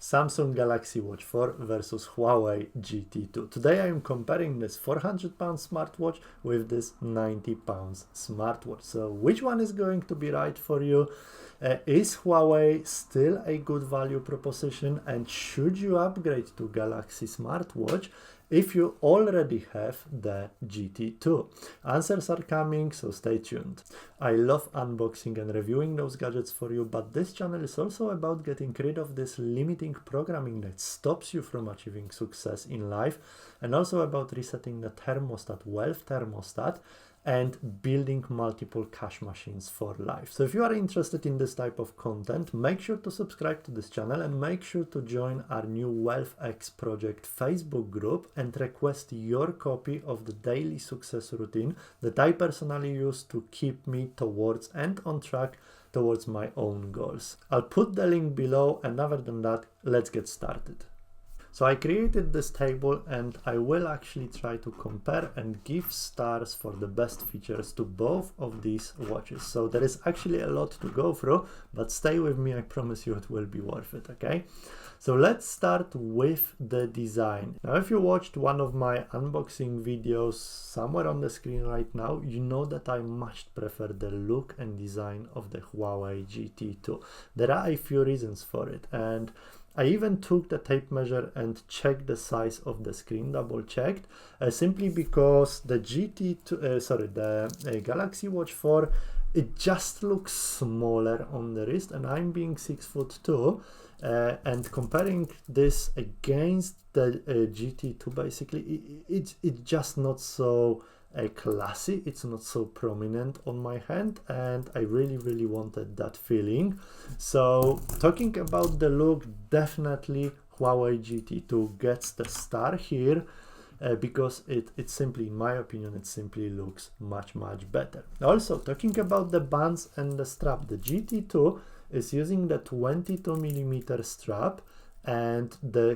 Samsung Galaxy Watch 4 versus Huawei GT2. Today I am comparing this £400 smartwatch with this £90 smartwatch. So which one is going to be right for you? Is Huawei still a good value proposition, and should you upgrade to Galaxy smartwatch if you already have the GT2? Answers are coming, so stay tuned. I love unboxing and reviewing those gadgets for you, but this channel is also about getting rid of this limiting programming that stops you from achieving success in life, and also about resetting the thermostat, wealth thermostat, and building multiple cash machines for life. So if you are interested in this type of content, make sure to subscribe to this channel and make sure to join our new wealthXproject Facebook group and request your copy of the daily success routine that I personally use to keep me towards and on track towards my own goals. I'll put the link below, and other than that, let's get started. So I created this table, and I will actually try to compare and give stars for the best features to both of these watches. So there is actually a lot to go through, but stay with me, I promise you it will be worth it, okay? So let's start with the design. Now, if you watched one of my unboxing videos somewhere on the screen right now, you know that I much prefer the look and design of the Huawei GT2. There are a few reasons for it, and I even took the tape measure and checked the size of the screen, double checked, simply because the the Galaxy Watch 4, it just looks smaller on the wrist, and I'm being 6'2", and comparing this against the GT2, basically, it's just not so classy, it's not so prominent on my hand, and I really wanted that feeling. So talking about the look, definitely Huawei GT2 gets the star here, because it simply, in my opinion, it simply looks much better. Also, talking about the bands and the strap, the GT2 is using the 22mm strap, and the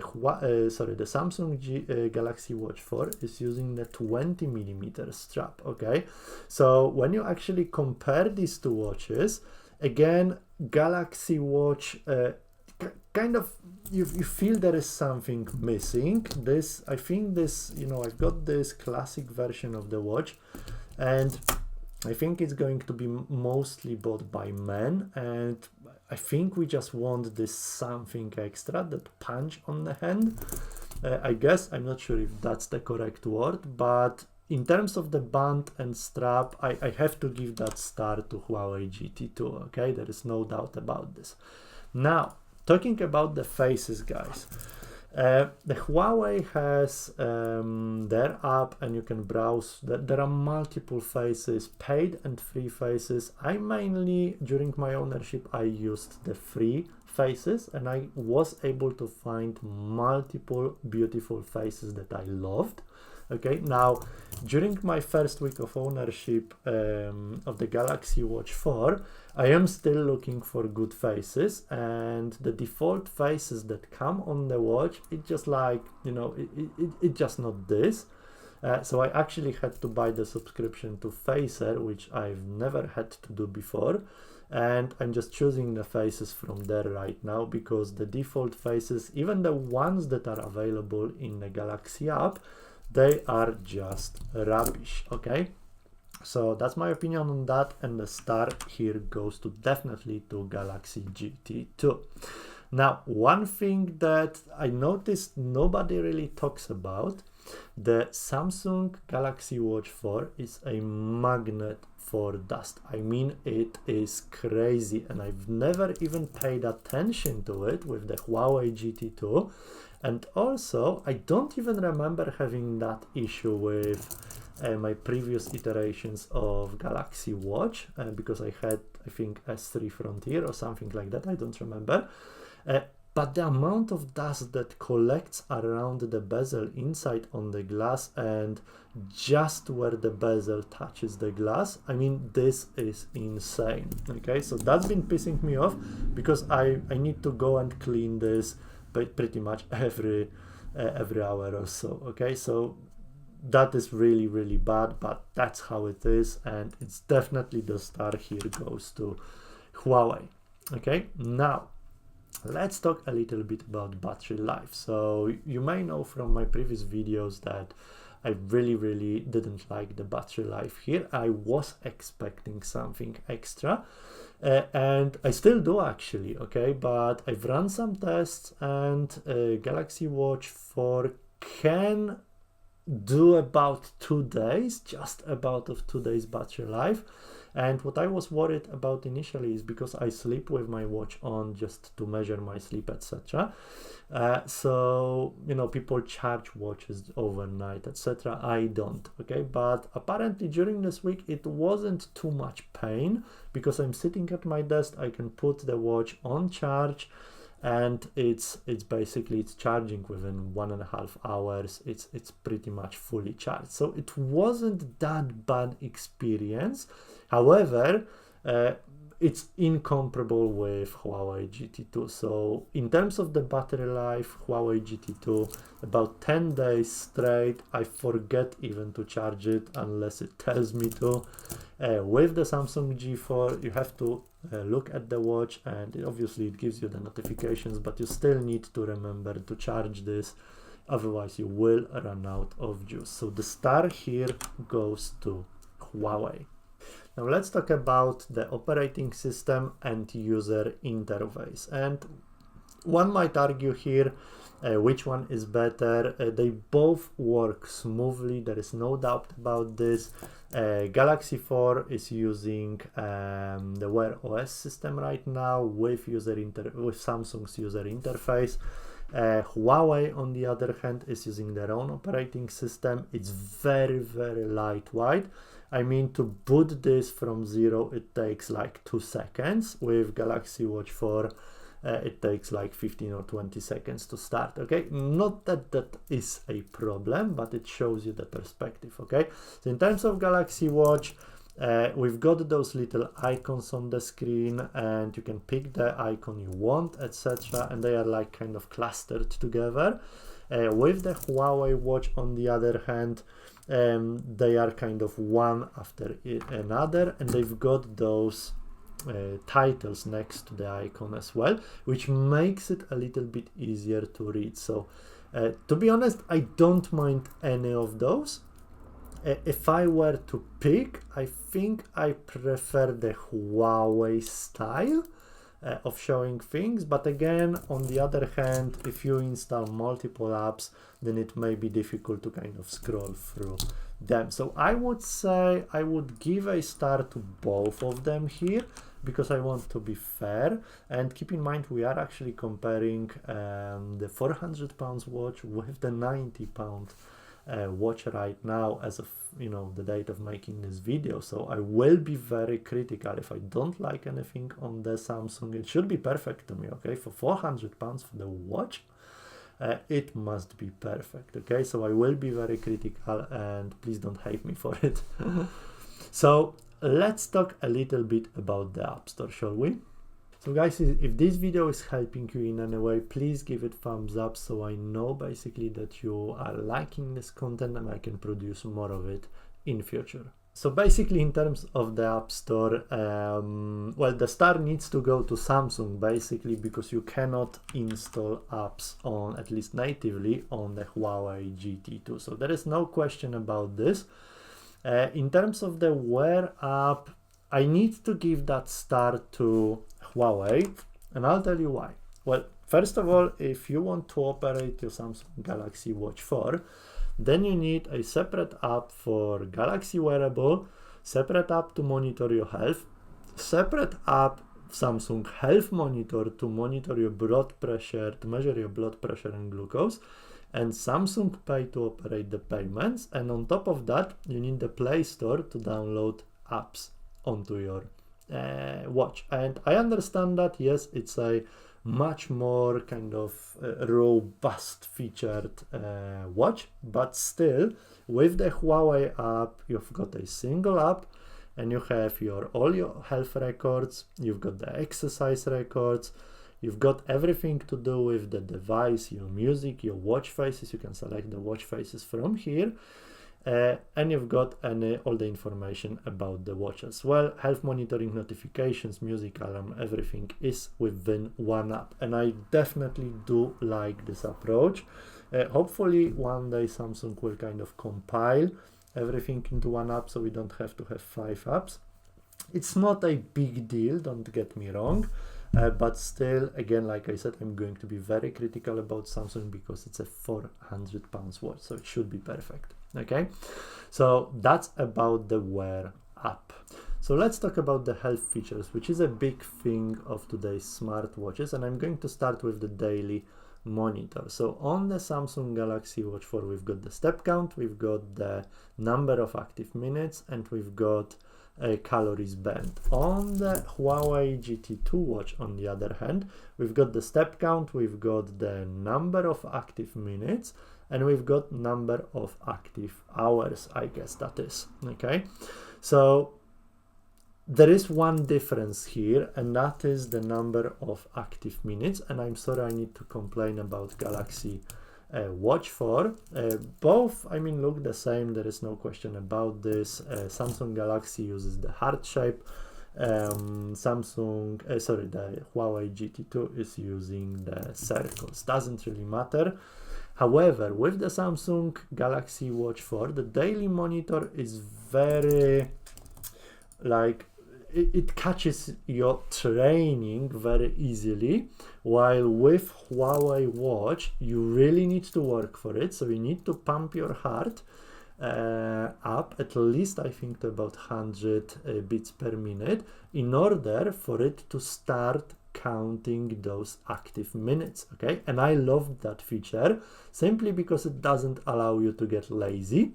Samsung Galaxy Watch 4 is using the 20mm strap, okay? So when you actually compare these two watches, again, Galaxy Watch, kind of, you feel there is something missing. This, I think this, I've got this classic version of the watch, and I think it's going to be mostly bought by men, and I think we just want this something extra, that punch on the hand. I guess, I'm not sure if that's the correct word, but in terms of the band and strap, I have to give that star to Huawei GT2, okay? There is no doubt about this. Now, talking about the faces, guys. The Huawei has their app, and you can browse. There are multiple faces, paid and free faces. I mainly, during my ownership, I used the free faces, and I was able to find multiple beautiful faces that I loved. Okay, now during my first week of ownership of the Galaxy Watch 4, I am still looking for good faces, and the default faces that come on the watch, it just like, it just not this. So I actually had to buy the subscription to Facer, which I've never had to do before, and I'm just choosing the faces from there right now, because the default faces, even the ones that are available in the Galaxy app, they are just rubbish, okay? So that's my opinion on that, and the star here goes to definitely to Galaxy GT2. Now, one thing that I noticed nobody really talks about, the Samsung Galaxy Watch 4 is a magnet for dust. I mean, it is crazy, and I've never even paid attention to it with the Huawei GT2. And also, I don't even remember having that issue with my previous iterations of Galaxy Watch, because I had, I think, S3 Frontier or something like that, I don't remember. But the amount of dust that collects around the bezel inside on the glass, and just where the bezel touches the glass, I mean, this is insane, okay? So that's been pissing me off, because I need to go and clean this pretty much every hour or so, okay? So that is really bad, but that's how it is, and it's definitely the star here goes to Huawei, okay? Now, let's talk a little bit about battery life. So you may know from my previous videos that I really didn't like the battery life here. I was expecting something extra, and I still do actually, okay? But I've run some tests, and Galaxy Watch 4 can do about 2 days, just about of 2 days battery life. And what I was worried about initially is because I sleep with my watch on just to measure my sleep, etc. So, you know, people charge watches overnight, etc. I don't, okay? But apparently during this week, it wasn't too much pain because I'm sitting at my desk. I can put the watch on charge, and it's basically charging within 1.5 hours. It's pretty much fully charged, so it wasn't that bad experience. However, it's incomparable with Huawei GT2. So in terms of the battery life, Huawei GT2 about 10 days straight. I forget even to charge it unless it tells me to. With the Samsung G4, you have to look at the watch, and obviously it gives you the notifications, but you still need to remember to charge this, otherwise you will run out of juice. So the star here goes to Huawei. Now let's talk about the operating system and user interface. And one might argue here which one is better. They both work smoothly, there is no doubt about this. Galaxy 4 is using the Wear OS system right now with Samsung's user interface. Huawei, on the other hand, is using their own operating system. It's very lightweight. I mean, to boot this from zero, it takes like 2 seconds. With Galaxy Watch 4, it takes like 15 or 20 seconds to start, okay? Not that that is a problem, but it shows you the perspective, okay? So in terms of Galaxy Watch, we've got those little icons on the screen, and you can pick the icon you want, etc. And they are like kind of clustered together. With the Huawei watch, on the other hand, they are kind of one after another, and they've got those titles next to the icon as well, which makes it a little bit easier to read. So to be honest, I don't mind any of those. If I were to pick, I think I prefer the Huawei style of showing things, but again, on the other hand, if you install multiple apps, then it may be difficult to kind of scroll through them. So I would say I would give a star to both of them here, because I want to be fair. And keep in mind, we are actually comparing the £400 watch with the £90 watch right now as of, you know, the date of making this video. So I will be very critical if I don't like anything on the Samsung. It should be perfect to me, okay? For £400 for the watch, it must be perfect, okay? So I will be very critical, and please don't hate me for it. So let's talk a little bit about the App Store, shall we? So guys, if this video is helping you in any way, please give it thumbs up, so I know basically that you are liking this content and I can produce more of it in future. So basically, in terms of the App Store, well, the star needs to go to Samsung basically, because you cannot install apps on, at least natively, on the Huawei GT2. So there is no question about this. In terms of the Wear app, I need to give that star to Huawei, and I'll tell you why. Well, first of all, if you want to operate your Samsung Galaxy Watch 4, then you need a separate app for Galaxy Wearable, separate app to monitor your health, separate app Samsung Health Monitor to monitor your blood pressure, to measure your blood pressure and glucose, and Samsung Pay to operate the payments. And on top of that, you need the Play Store to download apps onto your watch. And I understand that, yes, it's a much more kind of robust featured watch, but still, with the Huawei app, you've got a single app, and you have all your health records, you've got the exercise records, you've got everything to do with the device, your music, your watch faces. You can select the watch faces from here. and you've got all the information about the watch as well. Health monitoring, notifications, music alarm, everything is within one app, and I definitely do like this approach. Hopefully one day Samsung will kind of compile everything into one app, so we don't have to have 5 apps. It's not a big deal, don't get me wrong, but still, again, like I said, I'm going to be very critical about Samsung because it's a £400 watch, so it should be perfect. Okay, so that's about the Wear app. So let's talk about the health features, which is a big thing of today's smartwatches, and I'm going to start with the daily monitor. So on the Samsung Galaxy Watch 4, we've got the step count, we've got the number of active minutes, and we've got calories burned. On the Huawei GT2 watch, on the other hand, we've got the step count, we've got the number of active minutes, and we've got number of active hours, I guess that is. Okay, so there is one difference here, and that is the number of active minutes. And I'm sorry, I need to complain about Galaxy Watch 4. Both, I mean, look the same, there is no question about this. Samsung Galaxy uses the heart shape. The Huawei GT2 is using the circles. Doesn't really matter. However, with the Samsung Galaxy Watch 4, the daily monitor is very, like, it catches your training very easily, while with Huawei watch you really need to work for it. So you need to pump your heart up at least, I think, to about 100 beats per minute in order for it to start counting those active minutes. Okay, and I love that feature simply because it doesn't allow you to get lazy.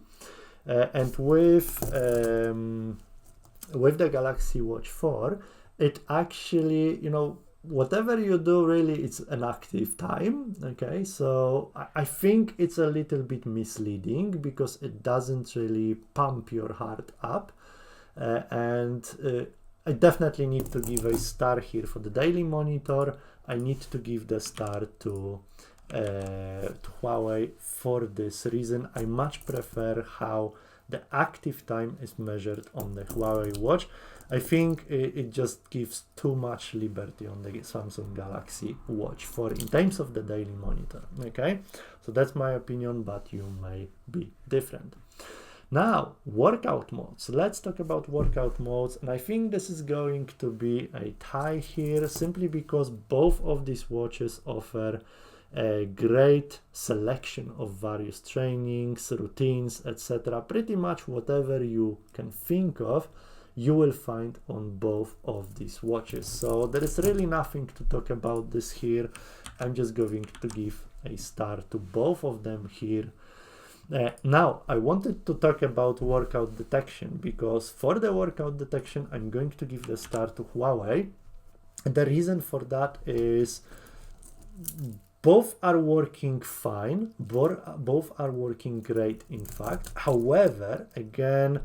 And with the Galaxy Watch 4, it actually, you know, whatever you do, really, it's an active time. Okay, so I think it's a little bit misleading because it doesn't really pump your heart up, and I definitely need to give a star here for the daily monitor. I need to give the star to Huawei for this reason. I much prefer how the active time is measured on the Huawei watch. I think it just gives too much liberty on the Samsung Galaxy Watch 4 in terms of the daily monitor. Okay, so that's my opinion, but you may be different. Now, workout modes. Let's talk about workout modes, and I think this is going to be a tie here, simply because both of these watches offer a great selection of various trainings, routines, etc. Pretty much whatever you can think of, you will find on both of these watches. So there is really nothing to talk about this here. I'm just going to give a star to both of them here. Now, I wanted to talk about workout detection, because for the workout detection, I'm going to give the star to Huawei. And the reason for that is both are working fine, both are working great, in fact. However, again,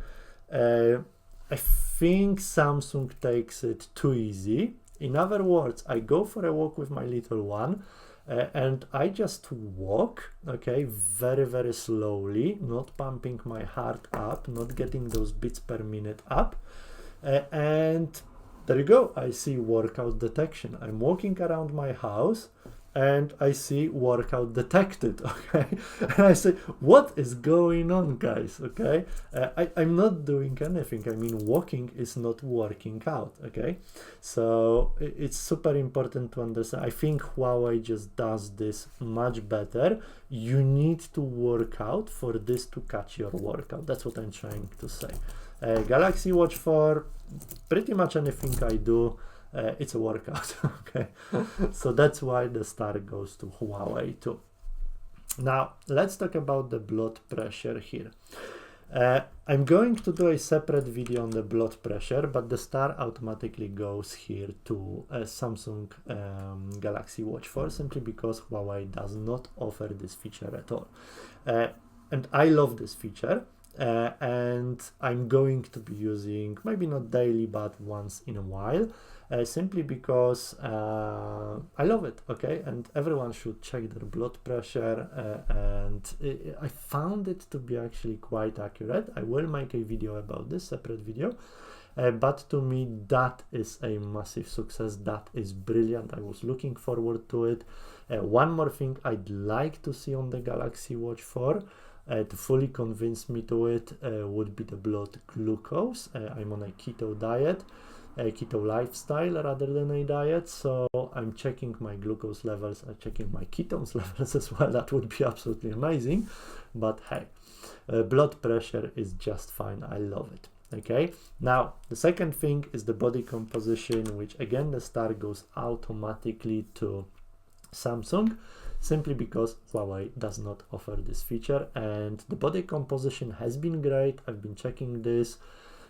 I think Samsung takes it too easy. In other words, I go for a walk with my little one, and I just walk, okay, very, very slowly, not pumping my heart up, not getting those beats per minute up, and there you go, I see workout detection. I'm walking around my house, and I see workout detected. Okay, and I say, what is going on, guys? Okay, I'm not doing anything. I mean, walking is not working out. Okay, so it's super important to understand. I think Huawei just does this much better. You need to work out for this to catch your workout. That's what I'm trying to say. Galaxy Watch 4, pretty much anything I do, it's a workout. Okay, so that's why the star goes to Huawei too. Now let's talk about the blood pressure here. I'm going to do a separate video on the blood pressure, but the star automatically goes here to Samsung Galaxy Watch 4, simply because Huawei does not offer this feature at all, and I love this feature. And I'm going to be using, maybe not daily, but once in a while. simply because I love it, okay? And everyone should check their blood pressure, and I found it to be actually quite accurate. I will make a video about this, separate video. But to me, that is a massive success. That is brilliant. I was looking forward to it. One more thing I'd like to see on the Galaxy Watch 4 to fully convince me to it would be the blood glucose. I'm on a keto diet, a keto lifestyle rather than a diet, so I'm checking my glucose levels, I'm checking my ketones levels as well. That would be absolutely amazing. But hey, blood pressure is just fine. I love it. Okay, now the second thing is the body composition, which again the star goes automatically to Samsung, simply because Huawei does not offer this feature, and the body composition has been great. I've been checking this.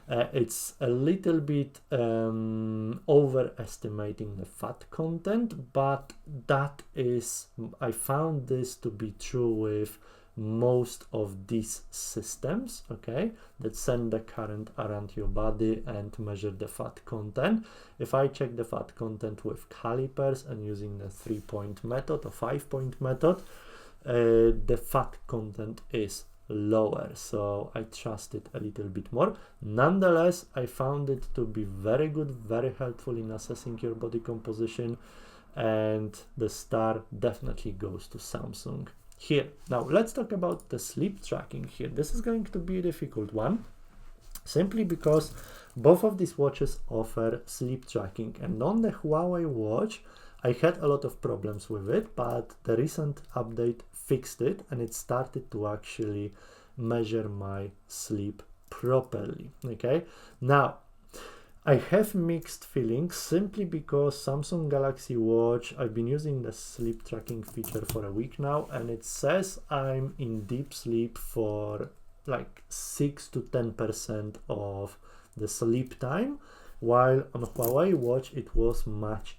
It's a little bit overestimating the fat content, but that is, I found this to be true with most of these systems, okay, that send the current around your body and measure the fat content. If I check the fat content with calipers and using the 3-point method or 5-point method, the fat content is lower, so I trust it a little bit more. Nonetheless, I found it to be very good, very helpful in assessing your body composition, and the star definitely goes to Samsung here. Now let's talk about the sleep tracking here. This is going to be a difficult one, simply because both of these watches offer sleep tracking, and on the Huawei watch I had a lot of problems with it, but the recent update fixed it and it started to actually measure my sleep properly. Okay, now I have mixed feelings, simply because Samsung Galaxy Watch, I've been using the sleep tracking feature for a week now, and it says I'm in deep sleep for like 6 to 10% of the sleep time, while on Huawei watch it was much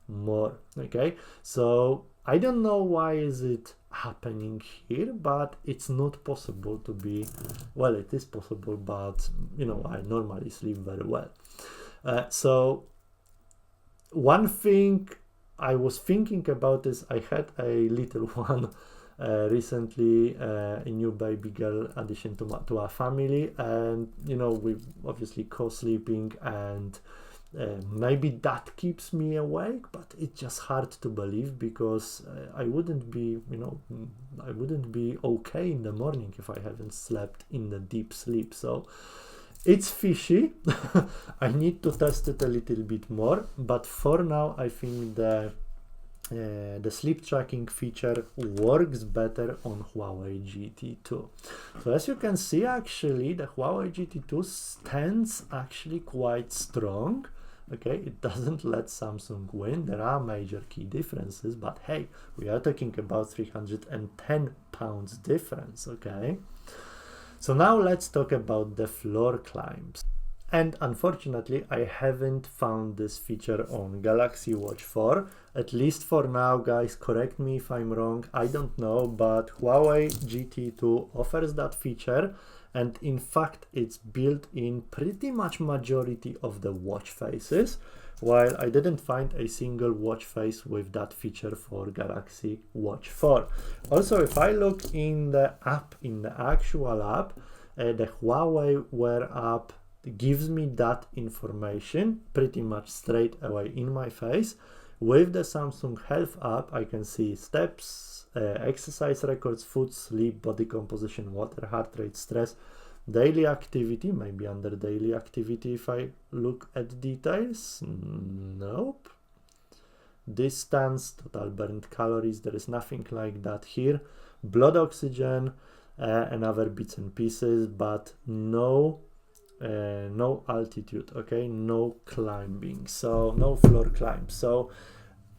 more. Okay, so I don't know why is it happening here, but it's not possible to be, well, it is possible, but you know, I normally sleep very well. So one thing I was thinking about is I had a little one recently, a new baby girl addition to our family, and you know, we obviously co-sleeping, and maybe that keeps me awake, but it's just hard to believe, because I wouldn't be, you know, I wouldn't be okay in the morning if I haven't slept in the deep sleep. So it's fishy. I need to test it a little bit more, but for now I think the sleep tracking feature works better on Huawei GT2. So as you can see, actually the Huawei GT2 stands actually quite strong. Okay, it doesn't let Samsung win. There are major key differences, but hey, we are talking about 310 pounds difference. Okay, so now let's talk about the floor climbs. And unfortunately, I haven't found this feature on Galaxy Watch 4, at least for now, guys. Correct me if I'm wrong, I don't know, but Huawei GT2 offers that feature, and in fact it's built in pretty much majority of the watch faces, while I didn't find a single watch face with that feature for Galaxy Watch 4. Also, if I look in the app, in the actual app, the Huawei Wear app gives me that information pretty much straight away in my face. With the Samsung Health app, I can see steps, exercise records, food, sleep, body composition, water, heart rate, stress, daily activity, maybe under daily activity if I look at details. Nope. Distance, total burned calories, there is nothing like that here. Blood oxygen and other bits and pieces, but no altitude, okay, no climbing, so no floor climb. So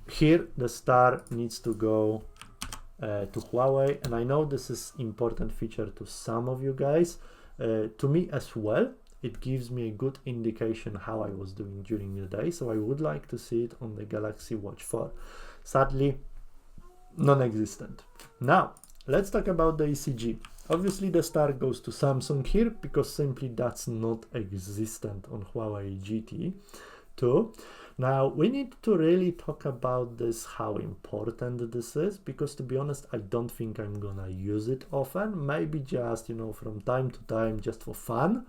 here the star needs to go to Huawei, and I know this is important feature to some of you guys, to me as well. It gives me a good indication how I was doing during the day, so I would like to see it on the Galaxy Watch 4. Sadly, non-existent. Now let's talk about the ECG. Obviously the star goes to Samsung here, because simply that's not existent on Huawei GT2. GT2. Now we need to really talk about this, how important this is, because to be honest, I don't think I'm gonna use it often, maybe just, you know, from time to time, just for fun.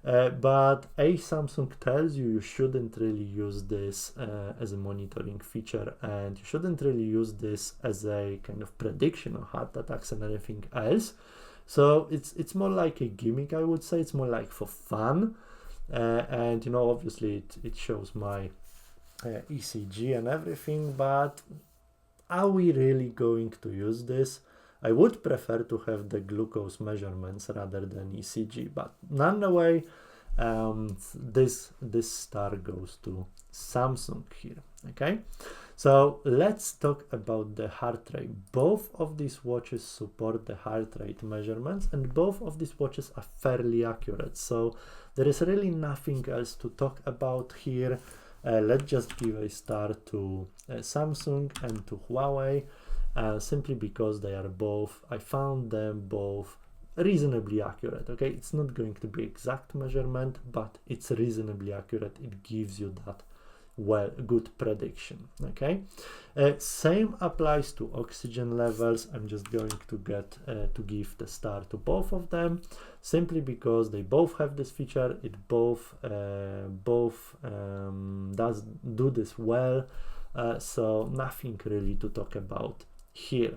But Samsung tells you shouldn't really use this as a monitoring feature, and you shouldn't really use this as a kind of prediction of heart attacks and anything else. So it's more like a gimmick, I would say. It's more like for fun, and you know, obviously it shows my ECG and everything, but are we really going to use this? I would prefer to have the glucose measurements rather than ECG, but nonetheless, this star goes to Samsung here. Okay, so let's talk about the heart rate. Both of these watches support the heart rate measurements, and both of these watches are fairly accurate, so there is really nothing else to talk about here. Let's just give a star to Samsung and to Huawei, simply because they are both, I found them both reasonably accurate. Okay, it's not going to be exact measurement, but it's reasonably accurate. It gives you that good prediction. Okay, same applies to oxygen levels. I'm just going to get to give the star to both of them, simply because they both have this feature. It both does do this well, so nothing really to talk about here.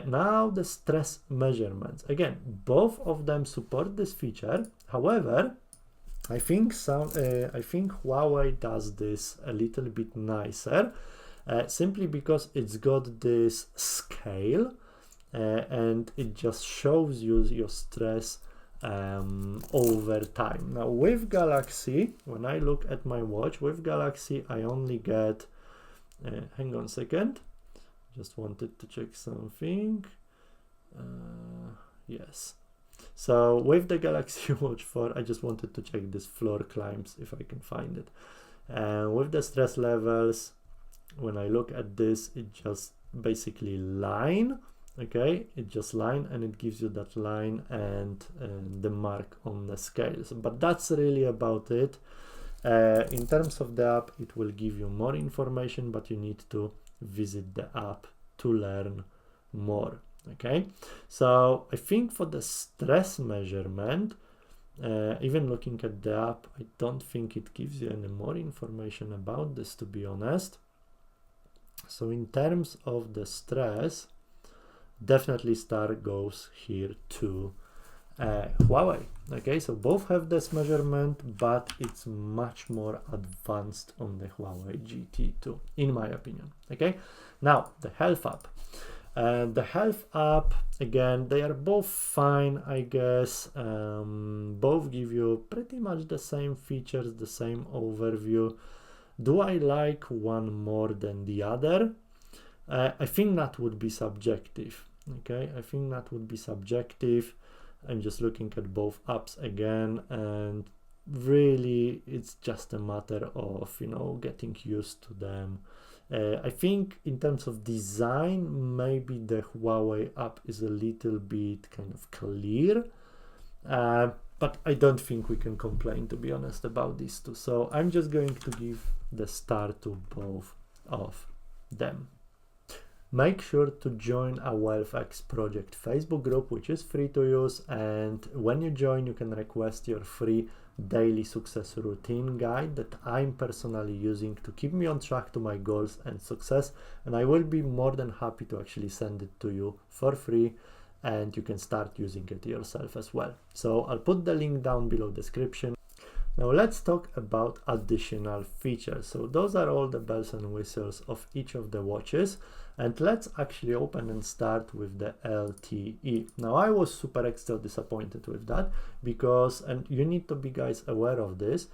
Now the stress measurements, again, both of them support this feature. However, I think Huawei does this a little bit nicer, simply because it's got this scale, and it just shows you your stress over time. Now with Galaxy, when I look at my watch, with Galaxy I only get, hang on a second, just wanted to check something. Yes. So with the Galaxy Watch 4, I just wanted to check this floor climbs if I can find it. And with the stress levels, when I look at this, it just basically line. Okay, it just line, and it gives you that line and the mark on the scales. But that's really about it. In terms of the app, it will give you more information, but you need to visit the app to learn more. Okay, so I think for the stress measurement, even looking at the app, I don't think it gives you any more information about this, to be honest. So in terms of the stress, definitely star goes here to Huawei. Okay, so both have this measurement, but it's much more advanced on the Huawei GT2, in my opinion. Okay, now the health app. The health app, again, they are both fine, I guess. Both give you pretty much the same features, the same overview. Do I like one more than the other? I think that would be subjective. Okay, I think that would be subjective. I'm just looking at both apps again, and really it's just a matter of, you know, getting used to them. I think in terms of design, maybe the Huawei app is a little bit kind of clear, but I don't think we can complain, to be honest, about these two. So I'm just going to give the star to both of them. Make sure to join our wealthXproject Facebook group, which is free to use, and when you join, you can request your free daily success routine guide that I'm personally using to keep me on track to my goals and success, and I will be more than happy to actually send it to you for free, and you can start using it yourself as well. So I'll put the link down below description. Now let's talk about additional features. So those are all the bells and whistles of each of the watches, and let's actually open and start with the LTE. Now I was super extra disappointed with that, because, and you need to be guys aware of this,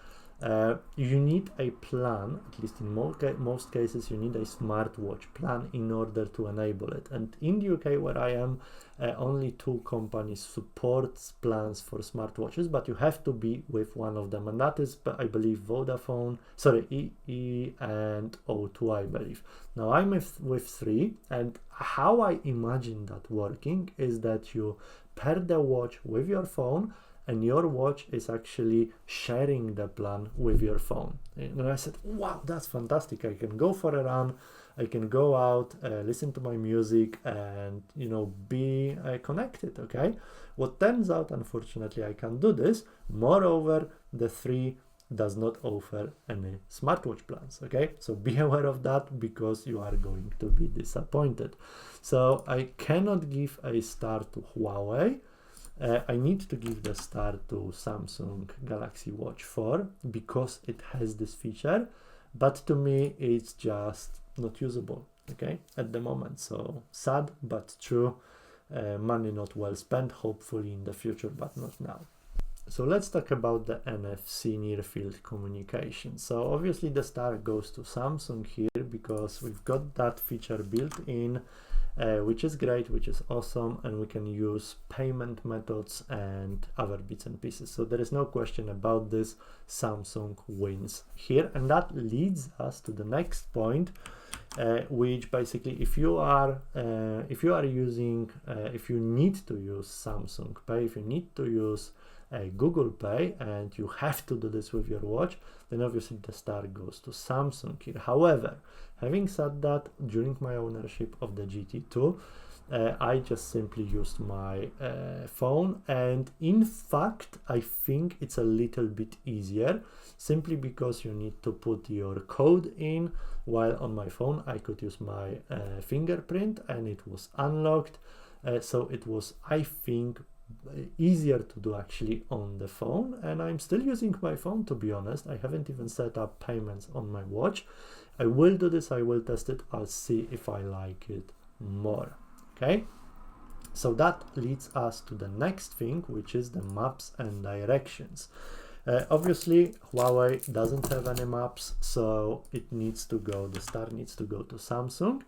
you need a plan, at least in most cases you need a smartwatch plan in order to enable it. And in the UK where I am, only 2 companies support plans for smartwatches, but you have to be with one of them, and that is, I believe, Vodafone, sorry, EE and O2, I believe. Now I'm with 3, and how I imagine that working is that you pair the watch with your phone, and your watch is actually sharing the plan with your phone. And I said, wow, that's fantastic. I can go for a run, I can go out, listen to my music, and be connected. Okay, what turns out, unfortunately, I can't do this. Moreover, the 3 does not offer any smartwatch plans. Okay, so be aware of that, because you are going to be disappointed. So I cannot give a star to Huawei. I need to give the star to Samsung Galaxy Watch 4 because it has this feature, but to me it's just not usable, okay, at the moment. So sad but true. Money not well spent, hopefully in the future, but not now. So let's talk about the NFC near field communication. So obviously the star goes to Samsung here because we've got that feature built in, which is great, which is awesome, and we can use payment methods and other bits and pieces. So there is no question about this. Samsung wins here, and that leads us to the next point, which basically, if you need to use Samsung Pay, if you need to use Google Pay, and you have to do this with your watch, then obviously the star goes to Samsung here. However, having said that, during my ownership of the GT2, I just simply used my phone, and in fact I think it's a little bit easier, simply because you need to put your code in, while on my phone I could use my fingerprint and it was unlocked. So it was, I think, easier to do actually on the phone, and I'm still using my phone, to be honest. I haven't even set up payments on my watch. I will do this, I will test it, I'll see if I like it more. Okay, so that leads us to the next thing, which is the maps and directions. Obviously Huawei doesn't have any maps, so it needs to go, the star needs to go to Samsung.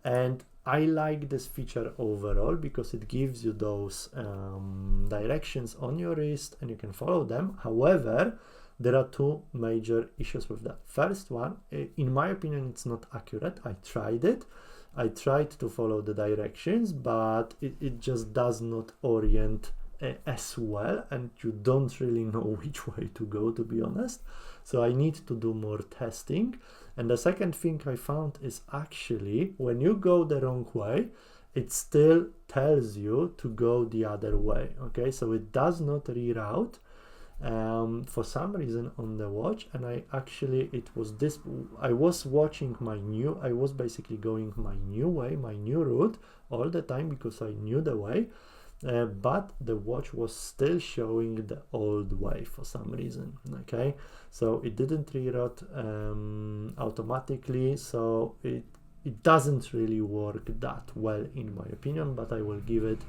And I like this feature overall because it gives you those directions on your wrist and you can follow them. However, there are 2 major issues with that. First one, in my opinion, it's not accurate. I tried it. I tried to follow the directions, but it just does not orient as well, and you don't really know which way to go, to be honest. So I need to do more testing. And the second thing I found is actually when you go the wrong way, it still tells you to go the other way. Okay, so it does not reroute for some reason on the watch. And I was basically going my new way, my new route all the time because I knew the way. But the watch was still showing the old way for some reason. Okay, so it didn't reroute automatically, so it doesn't really work that well in my opinion, but I will give it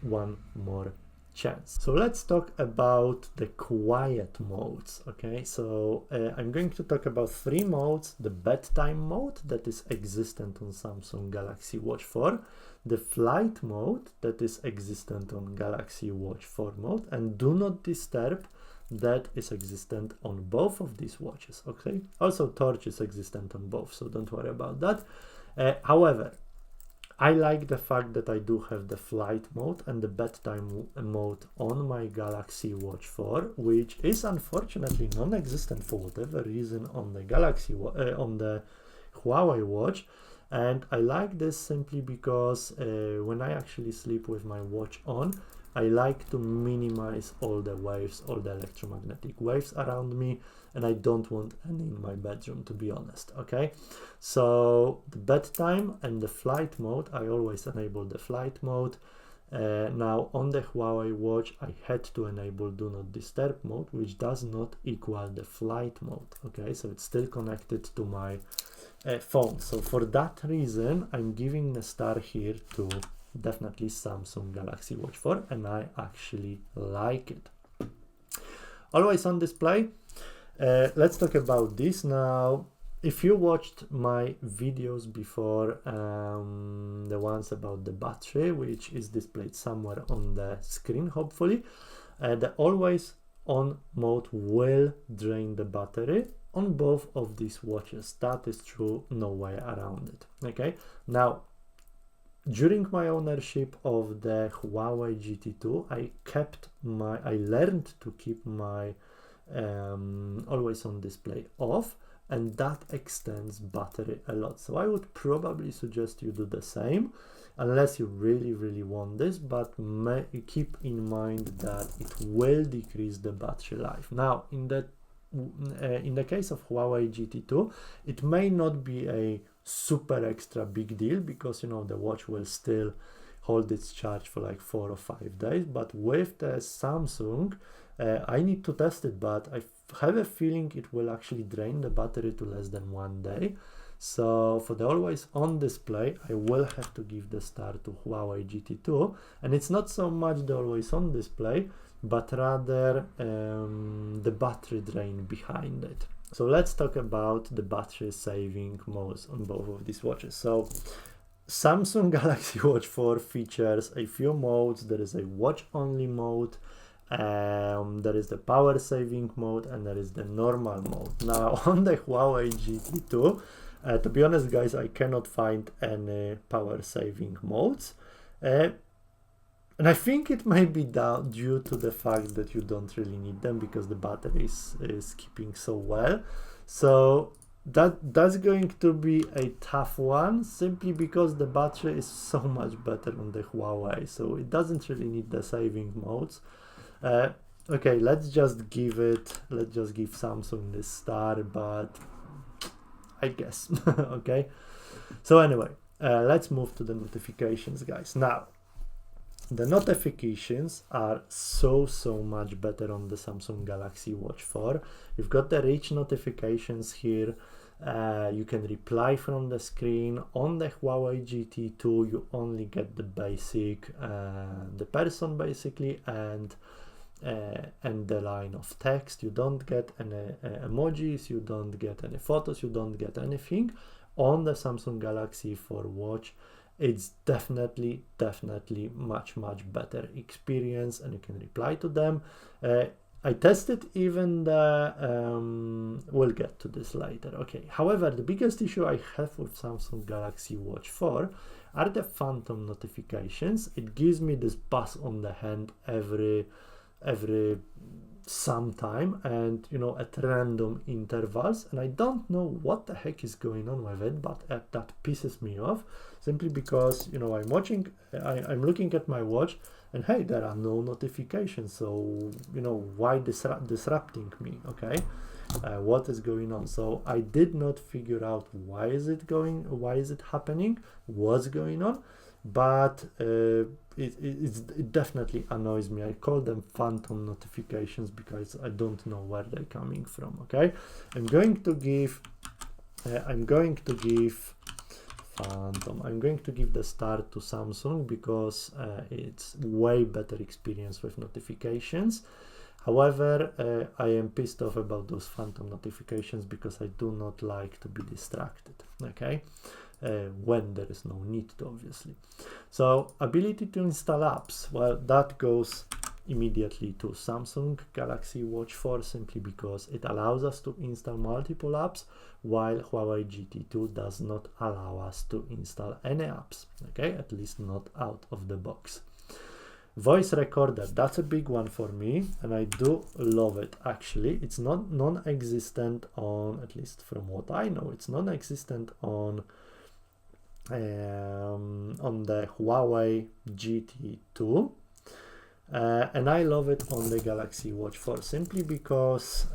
one more chance. So let's talk about the quiet modes. Okay, so I'm going to talk about 3 modes: the bedtime mode that is existent on Samsung Galaxy Watch 4, the flight mode that is existent on Galaxy Watch 4 mode, and do not disturb that is existent on both of these watches. Okay, also torch is existent on both, so don't worry about that. However, I like the fact that I do have the flight mode and the bedtime mode on my Galaxy Watch 4, which is unfortunately non-existent for whatever reason on the on the Huawei watch. And I like this simply because when I actually sleep with my watch on, I like to minimize all the waves, all the electromagnetic waves around me, and I don't want any in my bedroom, to be honest. Okay, so the bedtime and the flight mode, I always enable the flight mode. Now on the Huawei watch I had to enable do not disturb mode, which does not equal the flight mode. Okay, so it's still connected to my phone. So for that reason I'm giving a star here to definitely Samsung Galaxy Watch 4, and I actually like it. Always on display. Let's talk about this now. If you watched my videos before, the ones about the battery, which is displayed somewhere on the screen hopefully, the always on mode will drain the battery on both of these watches. That is true, no way around it. Okay, now During my ownership of the Huawei GT2, I learned to keep my always on display off, and that extends battery a lot. So I would probably suggest you do the same, unless you really want this, but keep in mind that it will decrease the battery life. Now, in the case of Huawei GT2, it may not be a super extra big deal, because you know the watch will still hold its charge for like 4 or 5 days. But with the Samsung, I need to test it, but I have a feeling it will actually drain the battery to less than 1 day. So for the always on display, I will have to give the star to Huawei GT2, and it's not so much the always on display, but rather the battery drain behind it. So let's talk about the battery saving modes on both of these watches. So Samsung Galaxy Watch 4 features a few modes. There is a watch only mode, there is the power saving mode, and there is the normal mode. Now on the Huawei GT2, to be honest guys, I cannot find any power saving modes, and I think it might be due to the fact that you don't really need them, because the battery is keeping so well. So that's going to be a tough one, simply because the battery is so much better on the Huawei, so it doesn't really need the saving modes. Okay, let's just give Samsung this star, but I guess okay. So anyway, let's move to the notifications, guys. Now the notifications are so much better on the Samsung Galaxy Watch 4. You've got the rich notifications here. You can reply from the screen. On the Huawei GT2, you only get the basic, the person basically, and the line of text. You don't get any emojis, you don't get any photos, you don't get anything. On the Samsung Galaxy 4 watch, it's definitely much better experience, and you can reply to them. I tested even the we'll get to this later. Okay, however, the biggest issue I have with Samsung Galaxy Watch 4 are the phantom notifications. It gives me this buzz on the hand every sometime, and you know, at random intervals, and I don't know what the heck is going on with it, but that pisses me off, simply because, you know, I'm looking at my watch, and hey, there are no notifications. So you know, why disrupting me? Okay, what is going on? So I did not figure out why is it happening, what's going on, but it definitely annoys me. I call them phantom notifications because I don't know where they're coming from. Okay, I'm going to give the star to Samsung, because it's way better experience with notifications. However, I am pissed off about those phantom notifications, because I do not like to be distracted. Okay, when there is no need to, obviously. So ability to install apps, well, that goes immediately to Samsung Galaxy Watch 4, simply because it allows us to install multiple apps, while Huawei GT2 does not allow us to install any apps. Okay, at least not out of the box. Voice recorder, that's a big one for me, and I do love it. Actually, it's not non-existent on, at least from what I know, it's non-existent on the Huawei GT2, and I love it on the Galaxy Watch 4, simply because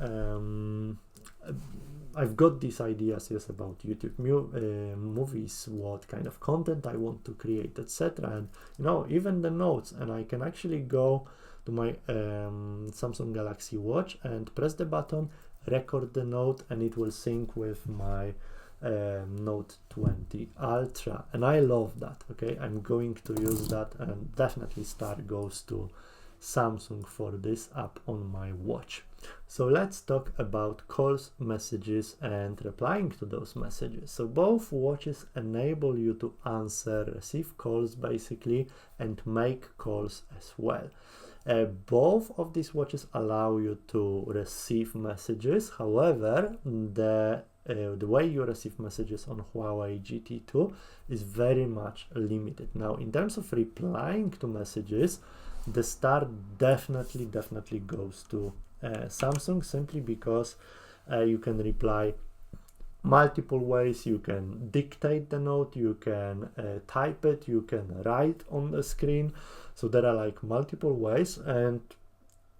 I've got these ideas, yes, about YouTube movies, what kind of content I want to create, etc., and you know, even the notes. And I can actually go to my Samsung Galaxy Watch and press the button, record the note, and it will sync with my Note 20 Ultra, and I love that. Okay, I'm going to use that, and definitely star goes to Samsung for this app on my watch. So let's talk about calls, messages, and replying to those messages. So both watches enable you to receive calls basically, and make calls as well. Both of these watches allow you to receive messages. However, the the way you receive messages on Huawei GT2 is very much limited. Now, in terms of replying to messages, the star definitely goes to Samsung, simply because you can reply multiple ways. You can dictate the note, you can type it, you can write on the screen. So there are like multiple ways, and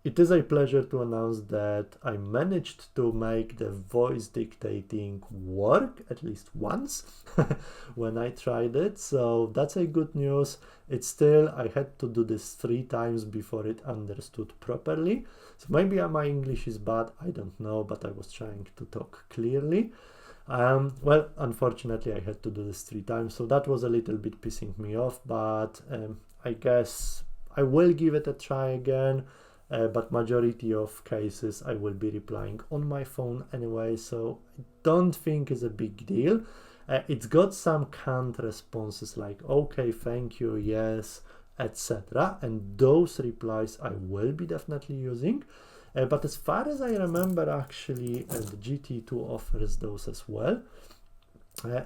it is a pleasure to announce that I managed to make the voice dictating work at least once when I tried it. So that's a good news. It's still, I had to do this 3 times before it understood properly. So maybe my English is bad, I don't know, but I was trying to talk clearly. Well, unfortunately, I had to do this 3 times, so that was a little bit pissing me off, but I guess I will give it a try again. But majority of cases I will be replying on my phone anyway, so I don't think it's a big deal. It's got some canned responses like okay, thank you, yes, etc. And those replies I will be definitely using. But as far as I remember, actually, the GT2 offers those as well.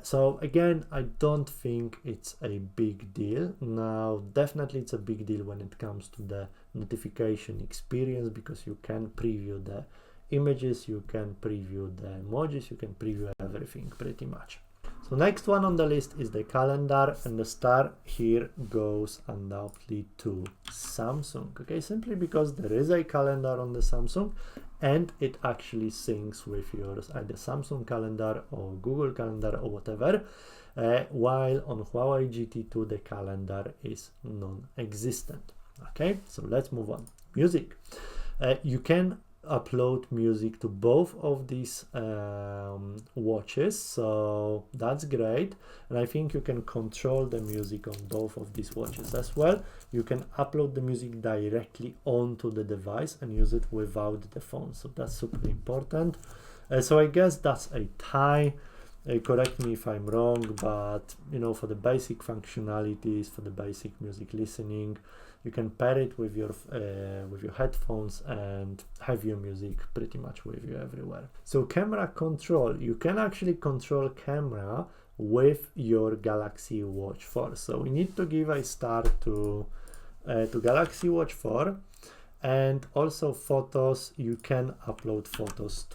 So again, I don't think it's a big deal. Now, definitely it's a big deal when it comes to the notification experience, because you can preview the images, you can preview the emojis, you can preview everything pretty much. So next one on the list is the calendar, and the star here goes undoubtedly to Samsung. Okay, simply because there is a calendar on the Samsung, and it actually syncs with yours, either Samsung calendar or Google calendar or whatever, while on Huawei GT2 the calendar is non-existent. Okay, so let's move on. Music. You can upload music to both of these watches, so that's great. And I think you can control the music on both of these watches as well. You can upload the music directly onto the device and use it without the phone, so that's super important. So I guess that's a tie. Correct me if I'm wrong, but you know, for the basic functionalities, for the basic music listening, you can pair it with your headphones and have your music pretty much with you everywhere. So camera control, you can actually control camera with your Galaxy Watch 4. So we need to give a star to Galaxy Watch 4. And also photos, you can upload photos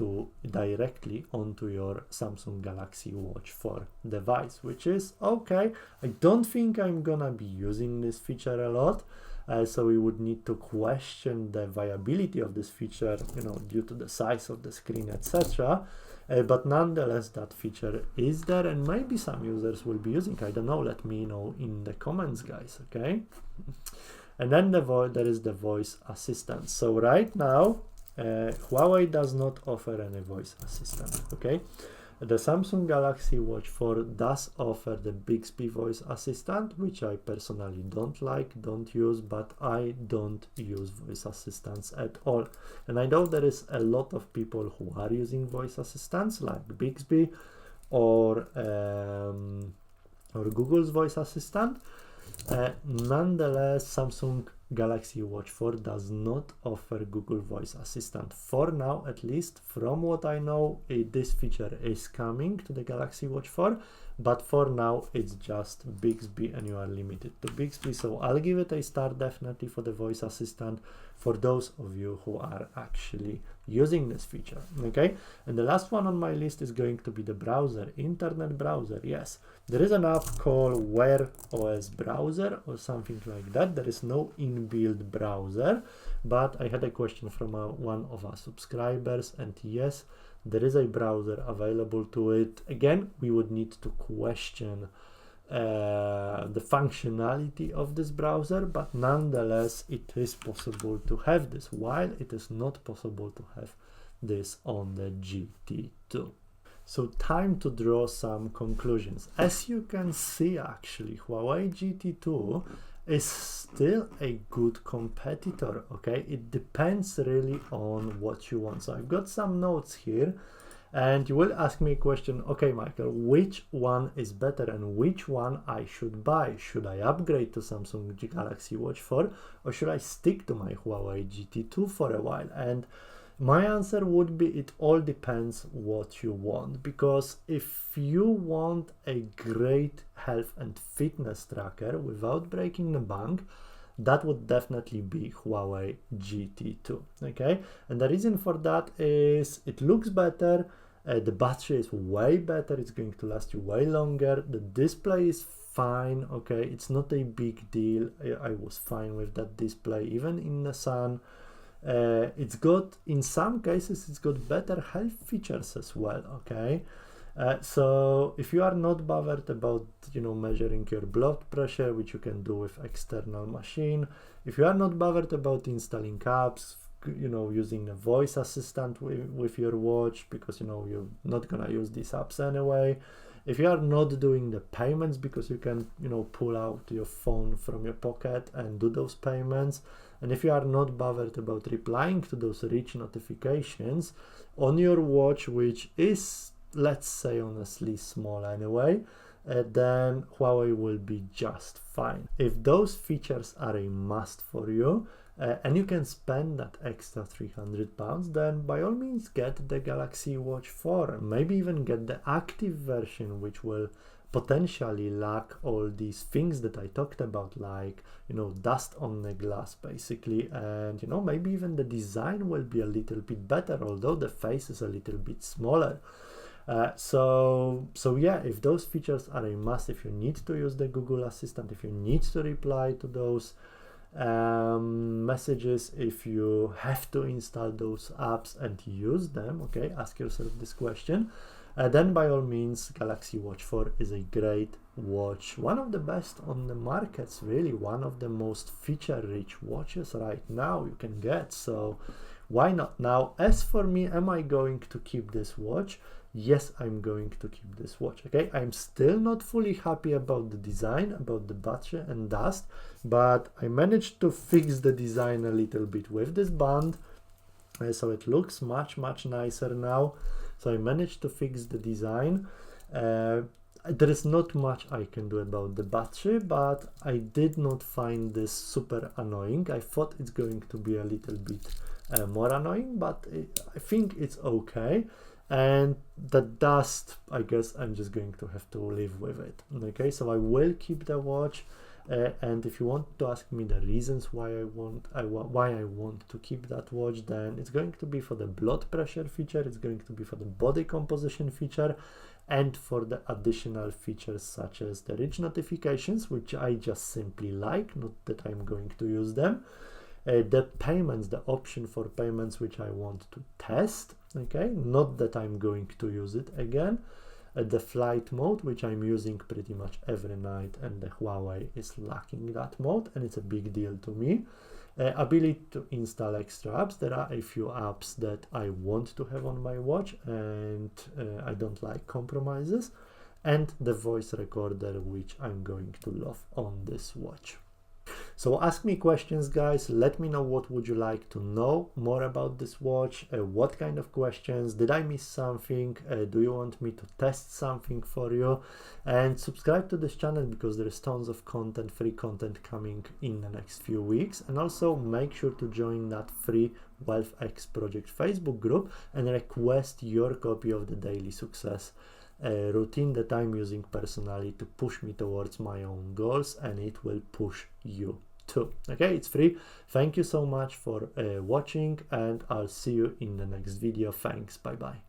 directly onto your Samsung Galaxy Watch 4 device, which is okay. I don't think I'm gonna be using this feature a lot, so we would need to question the viability of this feature, you know, due to the size of the screen, etc. But nonetheless, that feature is there, and maybe some users will be using. I don't know. Let me know in the comments, guys. Okay. And then there is the voice assistant. So right now, Huawei does not offer any voice assistant, okay? The Samsung Galaxy Watch 4 does offer the Bixby voice assistant, which I personally don't like, don't use, but I don't use voice assistants at all. And I know there is a lot of people who are using voice assistants like Bixby or Google's voice assistant. Nonetheless, Samsung Galaxy Watch 4 does not offer Google Voice Assistant for now, at least. From what I know, this feature is coming to the Galaxy Watch 4, but for now it's just Bixby and you are limited to Bixby. So I'll give it a star definitely for the voice assistant for those of you who are actually using this feature. Okay, and the last one on my list is going to be the browser, internet browser. Yes, there is an app called Wear OS browser or something like that. There is no inbuilt browser, but I had a question from one of our subscribers, and yes, there is a browser available to it. Again, we would need to question the functionality of this browser, but nonetheless it is possible to have this, while it is not possible to have this on the GT2. So time to draw some conclusions. As you can see, actually Huawei GT2 is still a good competitor. Okay, it depends really on what you want. So I've got some notes here, and you will ask me a question, okay Michael, which one is better and which one I should buy? Should I upgrade to Samsung Galaxy Watch 4 or should I stick to my Huawei GT2 for a while? And My answer would be it all depends what you want, because if you want a great health and fitness tracker without breaking the bank, that would definitely be Huawei GT2. Okay, and the reason for that is it looks better, the battery is way better, it's going to last you way longer, the display is fine. Okay, it's not a big deal. I was fine with that display even in the sun. It's got, in some cases, it's got better health features as well. Okay, so if you are not bothered about, you know, measuring your blood pressure, which you can do with external machine, if you are not bothered about installing apps, you know, using a voice assistant with your watch, because, you know, you're not gonna use these apps anyway, if you are not doing the payments because you can, you know, pull out your phone from your pocket and do those payments, and if you are not bothered about replying to those rich notifications on your watch, which is, let's say, honestly small anyway, then Huawei will be just fine. If those features are a must for you, and you can spend that extra £300, then by all means get the Galaxy Watch 4, maybe even get the active version, which will potentially lack all these things that I talked about, like, you know, dust on the glass basically, and, you know, maybe even the design will be a little bit better, although the face is a little bit smaller. So yeah, if those features are a must, if you need to use the Google Assistant, if you need to reply to those messages, if you have to install those apps and use them, okay, ask yourself this question, then by all means Galaxy Watch 4 is a great watch, one of the best on the markets, really, one of the most feature rich watches right now you can get, so why not? Now, as for me, am I going to keep this watch? Yes, I'm going to keep this watch. Okay, I'm still not fully happy about the design, about the battery and dust, but I managed to fix the design a little bit with this band, so it looks much nicer now. So I managed to fix the design. There is not much I can do about the battery, but I did not find this super annoying. I thought it's going to be a little bit more annoying, but I think it's okay. And the dust, I guess I'm just going to have to live with it. Okay, so I will keep the watch, and if you want to ask me the reasons why I want to keep that watch, then it's going to be for the blood pressure feature, it's going to be for the body composition feature, and for the additional features such as the rich notifications, which I just simply like, not that I'm going to use them. The payments, the option for payments, which I want to test, okay, not that I'm going to use it again. The flight mode, which I'm using pretty much every night, and the Huawei is lacking that mode, and it's a big deal to me. Ability to install extra apps. There are a few apps that I want to have on my watch, and I don't like compromises, and the voice recorder, which I'm going to love on this watch. So ask me questions, guys. Let me know what would you like to know more about this watch. What kind of questions? Did I miss something? Do you want me to test something for you? And subscribe to this channel, because there is tons of content, free content coming in the next few weeks. And also make sure to join that free wealthXproject Facebook group and request your copy of the daily success routine that I'm using personally to push me towards my own goals, and it will push you too. Okay, it's free. Thank you so much for watching, and I'll see you in the next video. Thanks, bye bye.